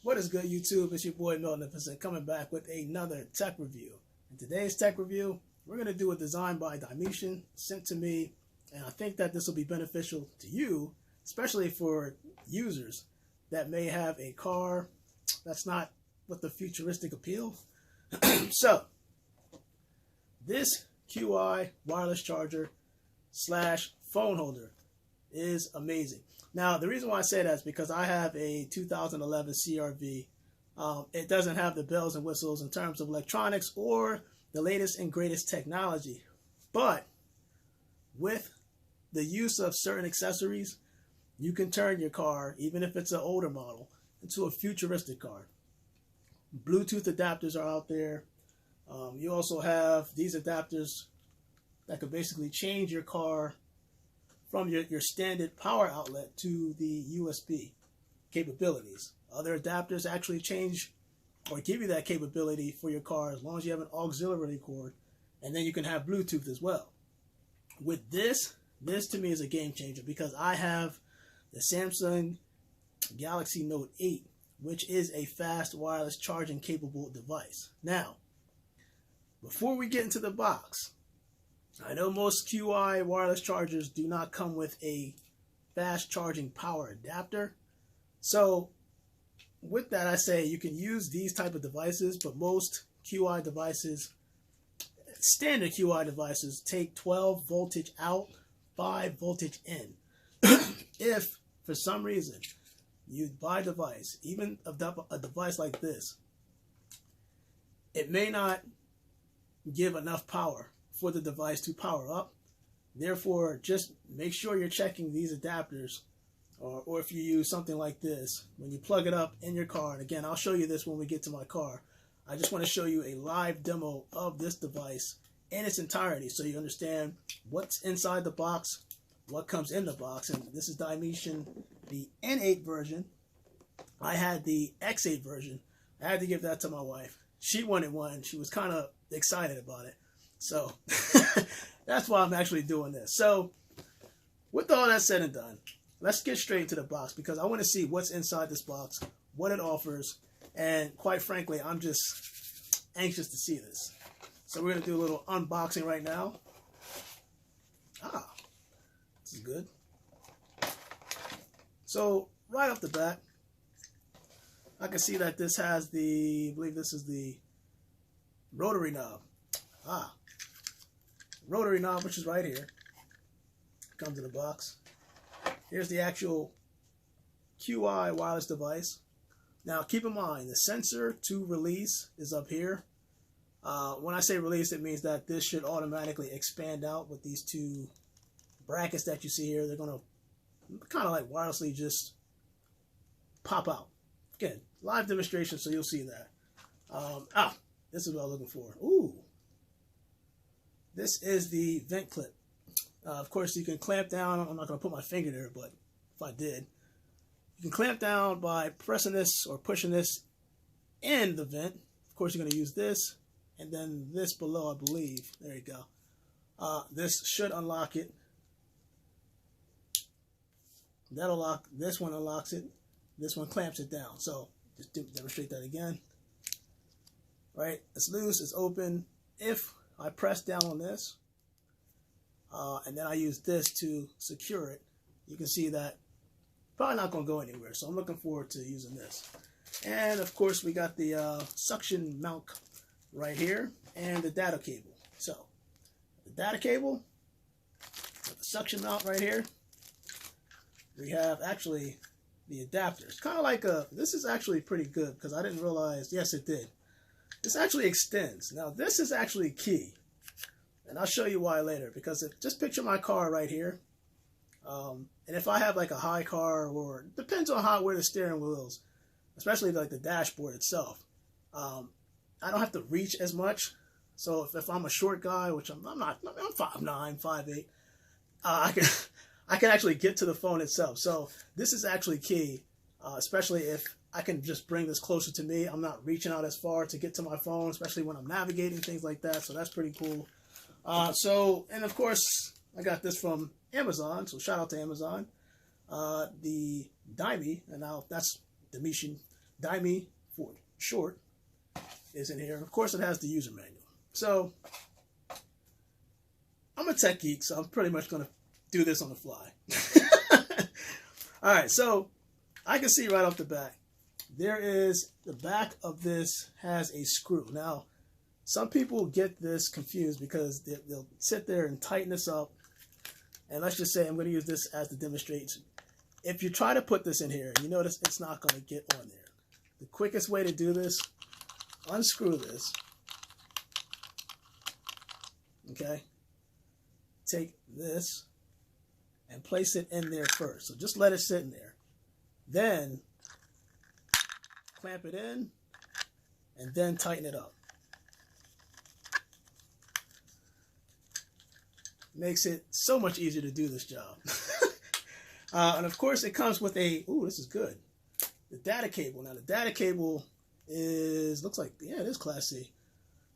What is good, YouTube? It's your boy Magnificent coming back with another tech review. In today's tech review, we're going to do a design by Dimition sent to me, and I think that this will be beneficial to you, especially for users that may have a car that's not with the futuristic appeal. So, this QI wireless charger / phone holder is amazing. Now, the reason why I say that is because I have a 2011 CRV. It doesn't have the bells and whistles in terms of electronics or the latest and greatest technology. But with the use of certain accessories, you can turn your car, even if it's an older model, into a futuristic car. Bluetooth adapters are out there. You also have these adapters that could basically change your car from your standard power outlet to the USB capabilities. Other adapters actually change or give you that capability for your car as long as you have an auxiliary cord, and then you can have Bluetooth as well. With this to me is a game changer because I have the Samsung Galaxy Note 8, which is a fast wireless charging capable device. Now, before we get into the box, I know most QI wireless chargers do not come with a fast charging power adapter. So with that, I say you can use these type of devices, but most QI devices, standard QI devices, take 12 voltage out, 5 voltage in. If for some reason you buy a device, even a device like this, it may not give enough power for the device to power up. Therefore, just make sure you're checking these adapters, or if you use something like this, when you plug it up in your car, and again, I'll show you this when we get to my car. I just want to show you a live demo of this device in its entirety so you understand what's inside the box, what comes in the box. And this is Dimition, the N8 version. I had the X8 version. I had to give that to my wife. She wanted one. She was kind of excited about it. So that's why I'm actually doing this. So with all that said and done, let's get straight into the box because I want to see what's inside this box, what it offers, and quite frankly, I'm just anxious to see this. So we're going to do a little unboxing right now. This is good. So right off the bat, I can see that this has I believe this is the rotary knob. Rotary knob, which is right here. Comes in the box. Here's the actual QI wireless device. Now keep in mind, the sensor to release is up here. When I say release, it means that this should automatically expand out with these two brackets that you see here. They're going to kind of like wirelessly just pop out. Again, live demonstration, so you'll see that. This is what I'm looking for. Ooh. This is the vent clip. Of course, you can clamp down. I'm not going to put my finger there, but if I did, you can clamp down by pressing this or pushing this in the vent. Of course, you're going to use this, and then this below, I believe. There you go. This should unlock it. That'll lock. This one unlocks it. This one clamps it down. So just demonstrate that again. Right? It's loose. It's open. If I press down on this, and then I use this to secure it, you can see that probably not going to go anywhere. So I'm looking forward to using this. And of course, we got the suction mount right here and the data cable. So the data cable, the suction mount right here. We have actually the adapters. Kind of like this is actually pretty good because I didn't realize, yes, it did. This actually extends. Now, this is actually key. And I'll show you why later. Because just picture my car right here. And if I have like a high car, or depends on where the steering wheel is, especially like the dashboard itself, I don't have to reach as much. So if I'm a short guy, which I'm not, I'm 5'9", 5'8", I can actually get to the phone itself. So this is actually key, especially if I can just bring this closer to me. I'm not reaching out as far to get to my phone, especially when I'm navigating, things like that. So that's pretty cool. And of course, I got this from Amazon. So shout out to Amazon. The Dimi, and now that's Dimition Dimi for short, is in here. Of course, it has the user manual. So I'm a tech geek, so I'm pretty much going to do this on the fly. All right, so I can see right off the bat, there is the back of this has a screw. Now, some people get this confused because they'll sit there and tighten this up. And let's just say I'm going to use this as the demonstration. If you try to put this in here, you notice it's not going to get on there. The quickest way to do this, unscrew this. Okay. Take this and place it in there first. So just let it sit in there. Then clamp it in and then tighten it up. Makes it so much easier to do this job. And of course it comes with a, ooh, this is good, the data cable. Now the data cable is, looks like, yeah, it is Class C.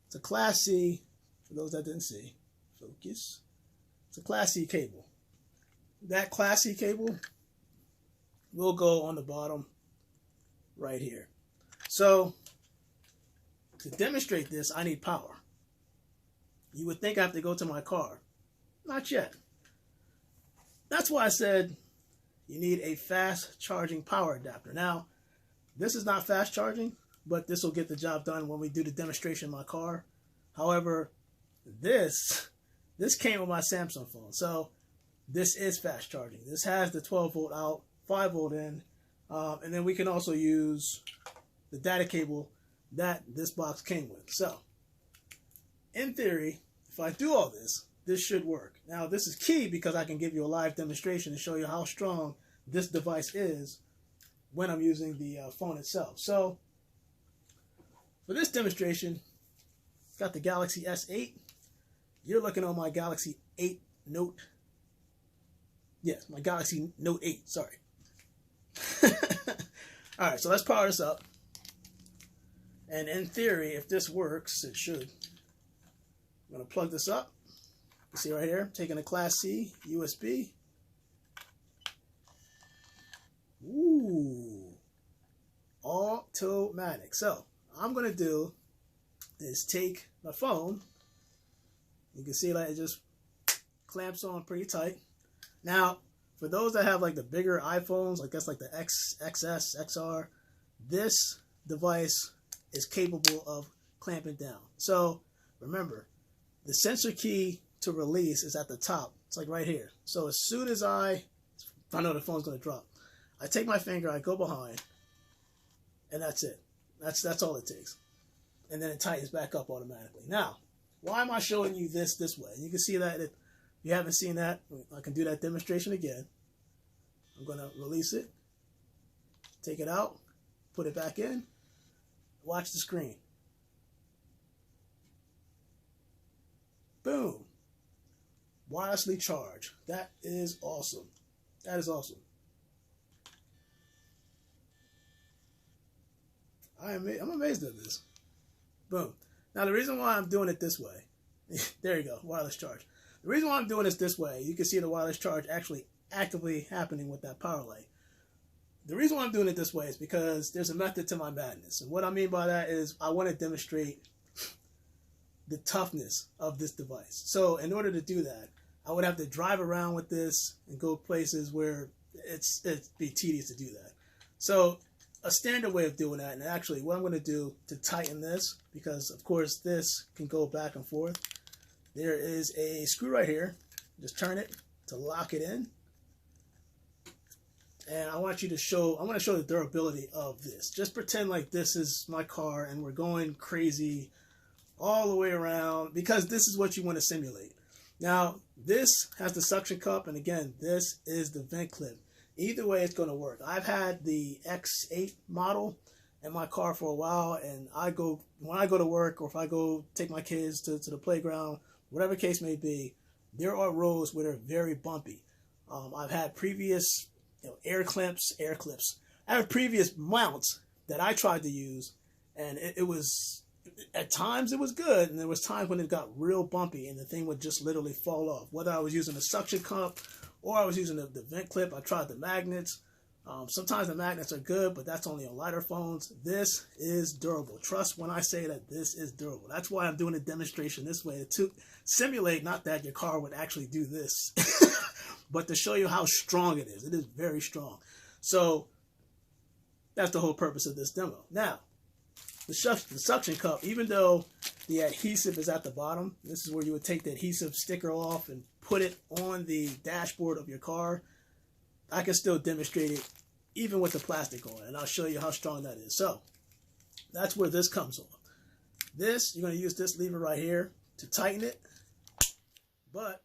It's a Class C, for those that didn't see, focus. It's a Class C cable. That Class C cable will go on the bottom right here. So to demonstrate this, I need power. You would think I have to go to my car. Not yet. That's why I said you need a fast charging power adapter. Now, this is not fast charging, but this will get the job done when we do the demonstration in my car. However, this came with my Samsung phone. So this is fast charging. This has the 12 volt out, 5 volt in, and then we can also use the data cable that this box came with. So in theory, if I do all this, this should work. Now, this is key because I can give you a live demonstration and show you how strong this device is when I'm using the phone itself. So, for this demonstration, it's got the Galaxy S8. You're looking on my Galaxy 8 Note. Yes, my Galaxy Note 8, sorry. All right, so let's power this up. And in theory, if this works, it should. I'm going to plug this up. You see right here, taking a Class C USB. Ooh, automatic. So, I'm going to do is take my phone. You can see like it just clamps on pretty tight. Now, for those that have like the bigger iPhones, I guess like the XS, XR, this device is capable of clamping down. So, remember, the sensor key to release is at the top. It's like right here. So as soon as I know the phone's going to drop, I take my finger, I go behind, and that's it. That's all it takes. And then it tightens back up automatically. Now, why am I showing you this way? You can see that if you haven't seen that, I can do that demonstration again. I'm going to release it, take it out, put it back in, watch the screen. Boom. Wirelessly charge. That is awesome. That is awesome. I'm amazed at this. Boom. Now the reason why I'm doing it this way, there you go, wireless charge. The reason why I'm doing this way, you can see the wireless charge actually actively happening with that power light. The reason why I'm doing it this way is because there's a method to my madness. And what I mean by that is I want to demonstrate the toughness of this device. So in order to do that, I would have to drive around with this and go places where it'd be tedious to do that. So a standard way of doing that, and actually what I'm going to do to tighten this, because of course this can go back and forth, there is a screw right here. Just turn it to lock it in. And I want to show the durability of this. Just pretend like this is my car and we're going crazy all the way around, because this is what you want to simulate. Now, this has the suction cup, and again, this is the vent clip. Either way, it's going to work. I've had the X8 model in my car for a while, and when I go to work, or if I go take my kids to the playground, whatever case may be, there are roads where they're very bumpy. I've had previous air clips. I have previous mounts that I tried to use, and it was, at times it was good, and there was times when it got real bumpy and the thing would just literally fall off. Whether I was using a suction cup or I was using the vent clip, I tried the magnets. Sometimes the magnets are good, but that's only on lighter phones. This is durable. Trust when I say that this is durable. That's why I'm doing a demonstration this way, to simulate, not that your car would actually do this, but to show you how strong it is. It is very strong. So that's the whole purpose of this demo. Now, the suction cup, even though the adhesive is at the bottom, this is where you would take the adhesive sticker off and put it on the dashboard of your car. I can still demonstrate it even with the plastic on, and I'll show you how strong that is. So that's where this comes on. This, you're going to use this lever right here to tighten it, but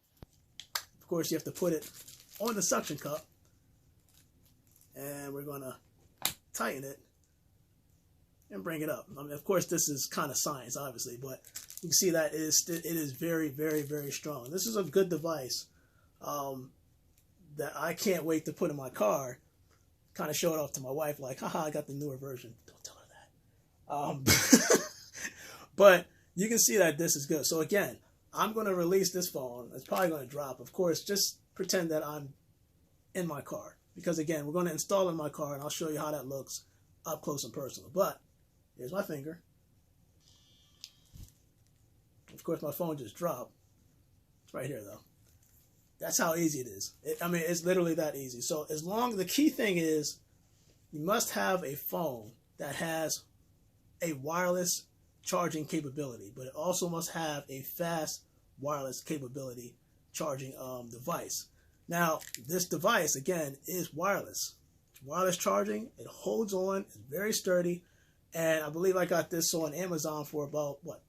of course you have to put it on the suction cup, and we're going to tighten it and bring it up. I mean, of course, this is kind of science, obviously, but you can see that it is very, very, very strong. This is a good device that I can't wait to put in my car. Kind of show it off to my wife, like, haha, I got the newer version. Don't tell her that. But you can see that this is good. So again, I'm going to release this phone. It's probably going to drop. Of course, just pretend that I'm in my car. Because again, we're going to install it in my car, and I'll show you how that looks up close and personal. But here's my finger. Of course, my phone just dropped. It's right here, though. That's how easy it is. I mean, it's literally that easy. So the key thing is you must have a phone that has a wireless charging capability, but it also must have a fast wireless capability charging device. Now, this device, again, is wireless. Wireless charging, it holds on, it's very sturdy, and I believe I got this on Amazon for about, what,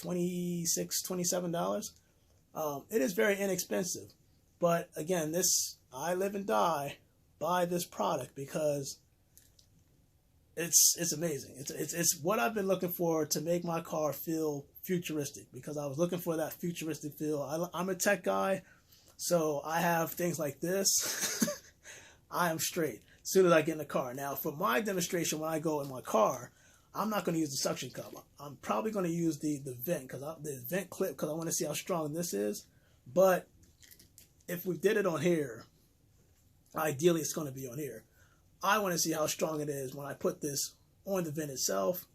$26, $27? It is very inexpensive, but again, I live and die by this product because it's amazing. It's what I've been looking for to make my car feel futuristic, because I was looking for that futuristic feel. I'm a tech guy, so I have things like this. I am straight as soon as I get in the car. Now, for my demonstration, when I go in my car, I'm not going to use the suction cup. I'm probably going to use the vent, the vent clip, because I want to see how strong this is. But if we did it on here, ideally it's going to be on here. I want to see how strong it is when I put this on the vent itself,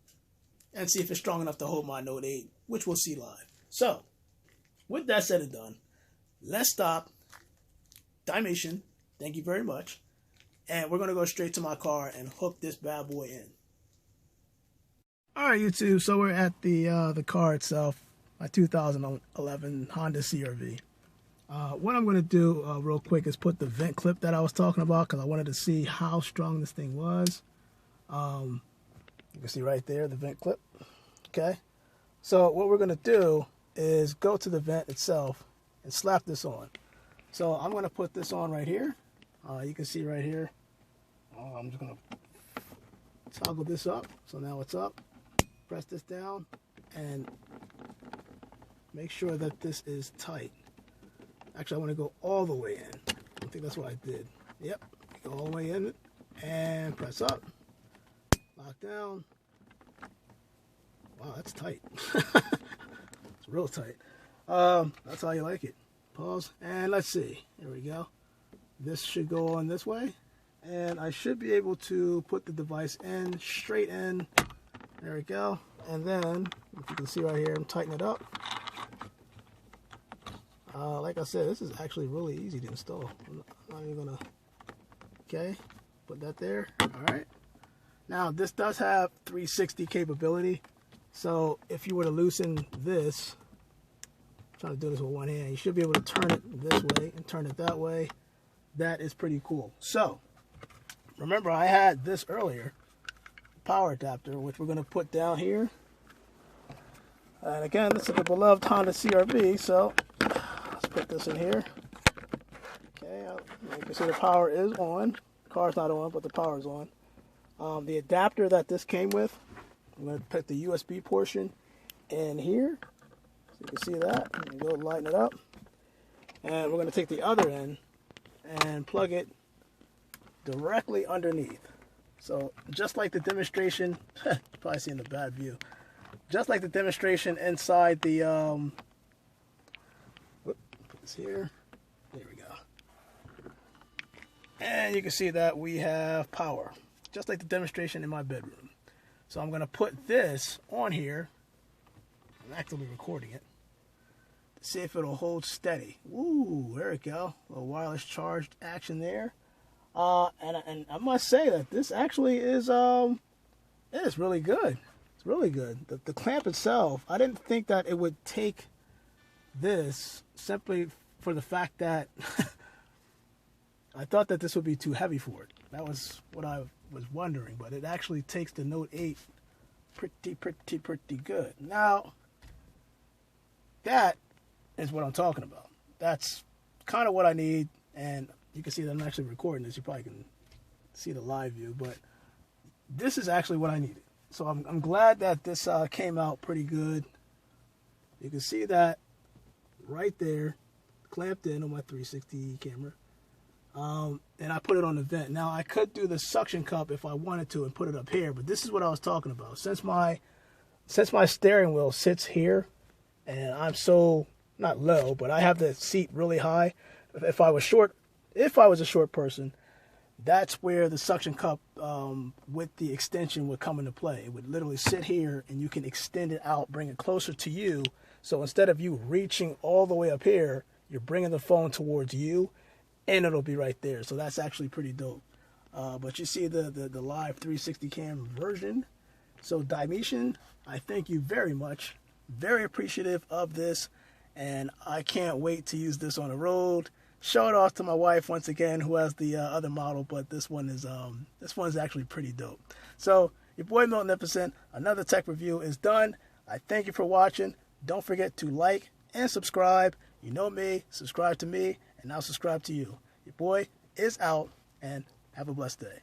and see if it's strong enough to hold my Note 8, which we'll see live. So, with that said and done, let's stop. Dimition, thank you very much. And we're going to go straight to my car and hook this bad boy in. Alright, YouTube, so we're at the car itself, my 2011 Honda CR-V. What I'm going to do real quick is put the vent clip that I was talking about, because I wanted to see how strong this thing was. You can see right there the vent clip. Okay, so what we're going to do is go to the vent itself and slap this on. So I'm going to put this on right here. You can see right here. I'm just going to toggle this up. So now it's up. Press this down and make sure that this is tight. Actually, I want to go all the way in. I think that's what I did. Yep, go all the way in and press up. Lock down. Wow, that's tight. It's real tight. That's how you like it. Pause, and let's see. Here we go. This should go on this way, and I should be able to put the device in, straight in. There we go. And then, if you can see right here, I'm tightening it up. Like I said, this is actually really easy to install. I'm not even gonna, okay, put that there. All right. Now, this does have 360 capability. So if you were to loosen this, I'm trying to do this with one hand, you should be able to turn it this way and turn it that way. That is pretty cool. So, remember I had this earlier, power adapter, which we're going to put down here. And again, this is the beloved Honda CR-V, so let's put this in here. Okay, you can see the power is on. The car's not on, but the power is on. The adapter that this came with, I'm going to put the USB portion in here. So you can see that. I'm going to go lighten it up. And we're going to take the other end and plug it directly underneath. So just like the demonstration, you're probably seeing the bad view. Just like the demonstration inside the, put this here. There we go. And you can see that we have power, just like the demonstration in my bedroom. So I'm going to put this on here. I'm actively recording it to see if it'll hold steady. Ooh, there we go. A little wireless charged action there. And I must say that this actually is it is really good. It's really good. The clamp itself, I didn't think that it would take this, simply for the fact that I thought that this would be too heavy for it. That was what I was wondering, but it actually takes the Note 8 pretty good. Now, that is what I'm talking about. That's kind of what I need, and you can see that I'm actually recording this. You probably can see the live view, but this is actually what I needed. So I'm glad that this came out pretty good. You can see that right there, clamped in on my 360 camera. And I put it on the vent. Now, I could do the suction cup if I wanted to and put it up here, but this is what I was talking about. Since my steering wheel sits here, and I'm so, not low, but I have the seat really high. If I was a short person, that's where the suction cup with the extension would come into play. It would literally sit here, and you can extend it out, bring it closer to you. So instead of you reaching all the way up here, you're bringing the phone towards you, and it'll be right there. So that's actually pretty dope. But you see the live 360 cam version. So Dimition, I thank you very much. Very appreciative of this, and I can't wait to use this on the road. Show it off to my wife once again, who has the other model, but this one is actually pretty dope. So your boy Magnificent, another tech review is done. I thank you for watching. Don't forget to like and subscribe. You know me, subscribe to me, and I'll subscribe to you. Your boy is out, and have a blessed day.